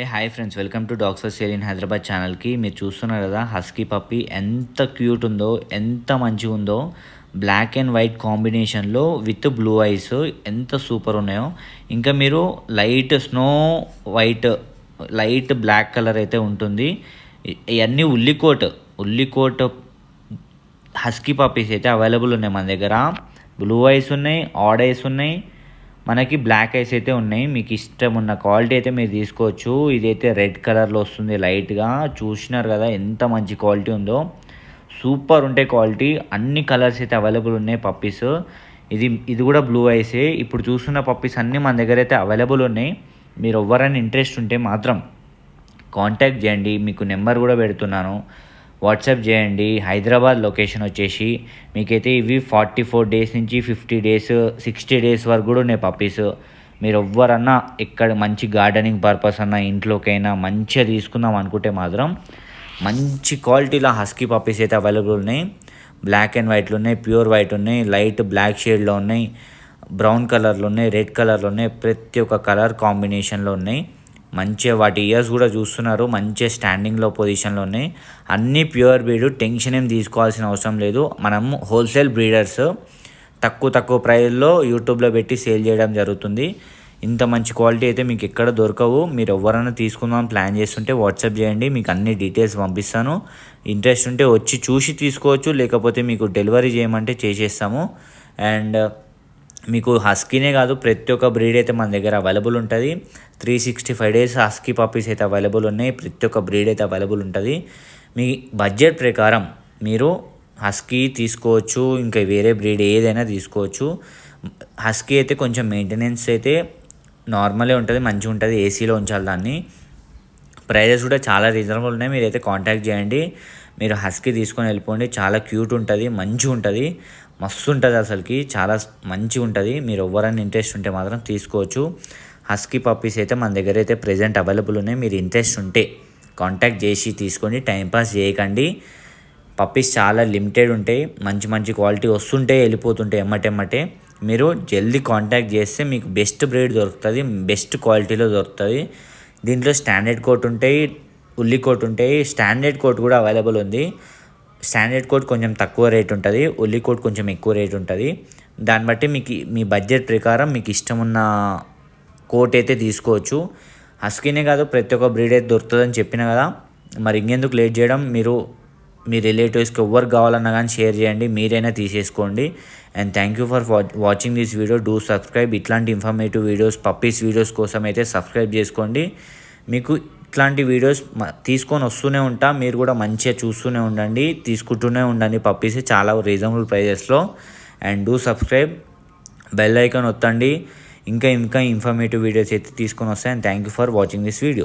Hi friends, welcome to dogs for sale in Hyderabad ఛానల్కి. మీరు చూస్తున్నారు కదా, హస్కీ పప్పీ ఎంత క్యూట్ ఉందో, ఎంత మంచిగా ఉందో. బ్లాక్ అండ్ వైట్ కాంబినేషన్లో విత్ బ్లూ ఐస్ ఎంత సూపర్ ఉన్నాయో. ఇంకా మీరు light snow white, light black colour అయితే ఉంటుంది. ఇవన్నీ ఉల్లికోట్ హస్కీ పప్పీస్ అయితే అవైలబుల్ ఉన్నాయి మన దగ్గర. బ్లూ ఐస్ ఉన్నాయి, ఆడ్ ఐస్ ఉన్నాయి, మనకి బ్లాక్ ఐస్ అయితే ఉన్నాయి. మీకు ఇష్టం ఉన్న క్వాలిటీ అయితే మీరు తీసుకోవచ్చు. ఇదైతే రెడ్ కలర్లో వస్తుంది లైట్గా. చూసినారు కదా ఎంత మంచి క్వాలిటీ ఉందో. సూపర్ ఉంటాయి క్వాలిటీ. అన్ని కలర్స్ అయితే అవైలబుల్ ఉన్నాయి పప్పీస్. ఇది కూడా బ్లూ ఐసే. ఇప్పుడు చూస్తున్న పప్పీస్ అన్నీ మన దగ్గర అయితే అవైలబుల్ ఉన్నాయి. మీరు ఎవరైనా ఇంట్రెస్ట్ ఉంటే మాత్రం కాంటాక్ట్ చేయండి. మీకు నెంబర్ కూడా పెడుతున్నాను, వాట్సాప్ చేయండి. హైదరాబాద్ లొకేషన్ వచ్చేసి మీకైతే ఇవి 44 డేస్ నుంచి 50 డేస్ 60 డేస్ వరకు కూడా ఉన్నాయి పప్పీస్. మీరు ఎవ్వరన్నా ఇక్కడ మంచి గార్డెనింగ్ పర్పస్ అన్న, ఇంట్లోకైనా మంచిగా తీసుకుందాం అనుకుంటే మాత్రం మంచి క్వాలిటీలో హస్కీ పప్పీస్ అయితే అవైలబుల్ ఉన్నాయి. బ్లాక్ అండ్ వైట్లు ఉన్నాయి, ప్యూర్ వైట్ ఉన్నాయి, లైట్ బ్లాక్ షేడ్లో ఉన్నాయి, బ్రౌన్ కలర్లో ఉన్నాయి, రెడ్ కలర్లో ఉన్నాయి. ప్రతి ఒక్క కలర్ కాంబినేషన్లో ఉన్నాయి. మంచిగా వాటి ఇయర్స్ కూడా చూస్తున్నారు, మంచిగా స్టాండింగ్లో పొజిషన్లో ఉన్నాయి. అన్నీ ప్యూర్ బ్రీడ్. టెన్షన్ ఏం తీసుకోవాల్సిన అవసరం లేదు. మనం హోల్సేల్ బ్రీడర్స్. తక్కువ ప్రైస్లో యూట్యూబ్లో పెట్టి సేల్ చేయడం జరుగుతుంది. ఇంత మంచి క్వాలిటీ అయితే మీకు ఎక్కడ దొరకవు. మీరు ఎవరైనా తీసుకుందాం ప్లాన్ చేస్తుంటే వాట్సాప్ చేయండి, మీకు అన్ని డీటెయిల్స్ పంపిస్తాను. ఇంట్రెస్ట్ ఉంటే వచ్చి చూసి తీసుకోవచ్చు, లేకపోతే మీకు డెలివరీ చేయమంటే చేసేస్తాము. అండ్ మీకు హస్కీనే కాదు, ప్రతి ఒక్క బ్రీడ్ అయితే మన దగ్గర అవైలబుల్ ఉంటుంది. 365 డేస్ హస్కీ పప్పీస్ అయితే అవైలబుల్ ఉన్నాయి. ప్రతి ఒక్క బ్రీడ్ అయితే అవైలబుల్ ఉంటుంది. మీ బడ్జెట్ ప్రకారం మీరు హస్కీ తీసుకోవచ్చు, ఇంకా వేరే బ్రీడ్ ఏదైనా తీసుకోవచ్చు. హస్కీ అయితే కొంచెం మెయింటెనెన్స్ అయితే నార్మలే ఉంటుంది, మంచిగా ఉంటుంది. ఏసీలో ఉంచాలి దాన్ని. ప్రైజెస్ కూడా చాలా రీజనబుల్ ఉన్నాయి. మీరైతే కాంటాక్ట్ చేయండి. మీరు హస్కీ తీసుకొని వెళ్ళిపోండి. చాలా క్యూట్ ఉంటుంది, మంచిగా ఉంటుంది, మస్తు ఉంటుంది. అసలుకి చాలా మంచిగా ఉంటుంది. మీరు ఎవరైనా ఇంట్రెస్ట్ ఉంటే మాత్రం తీసుకోవచ్చు. హస్కీ పప్పీస్ అయితే మన దగ్గర అయితే ప్రెజెంట్ అవైలబుల్ ఉన్నాయి. మీరు ఇంట్రెస్ట్ ఉంటే కాంటాక్ట్ చేసి తీసుకోండి, టైంపాస్ చేయకండి. పప్పీస్ చాలా లిమిటెడ్ ఉంటాయి, మంచి క్వాలిటీ వస్తుంటే వెళ్ళిపోతుంటాయి ఎమ్మటెమ్మటే. మీరు జల్దీ కాంటాక్ట్ చేస్తే మీకు బెస్ట్ బ్రీడ్ దొరుకుతుంది, బెస్ట్ క్వాలిటీలో దొరుకుతుంది. దీంట్లో స్టాండర్డ్ కోట్ ఉంటాయి, ఉల్లి కోట్ ఉంటాయి. స్టాండర్డ్ కోట్ కూడా అవైలబుల్ ఉంది. స్టాండర్డ్ కోట్ కొంచెం తక్కువ రేట్ ఉంటుంది, ఉల్లి కోట్ కొంచెం ఎక్కువ రేట్ ఉంటుంది. దాన్ని బట్టి మీకు మీ బడ్జెట్ ప్రకారం మీకు ఇష్టం ఉన్న కోట్ అయితే తీసుకోవచ్చు. హస్కీనే కాదు, ప్రతి ఒక్క బ్రీడ్ అయితే దొరుకుతుందని చెప్పిన కదా. మరి ఇంకెందుకు లేట్ చేయడం, మీరు మీ రిలేటివ్స్కి ఎవరికి కావాలన్నా కానీ షేర్ చేయండి, మీరైనా తీసేసుకోండి. And thank you for watching this video. Do subscribe. ఇట్లాంటి ఇన్ఫర్మేటివ్ వీడియోస్, పప్పీస్ వీడియోస్ కోసం అయితే సబ్స్క్రైబ్ చేసుకోండి. మీకు ఇట్లాంటి వీడియోస్ తీసుకొని వస్తూనే ఉంటా. మీరు కూడా మంచిగా చూస్తూనే ఉండండి, తీసుకుంటూనే ఉండండి. పప్పీస్ చాలా రీజనబుల్ ప్రైజెస్లో. And do subscribe, bell icon ఒత్తండి. ఇంకా ఇన్ఫర్మేటివ్ వీడియోస్ అయితే తీసుకొని వస్తాయి. And thank you for watching this video.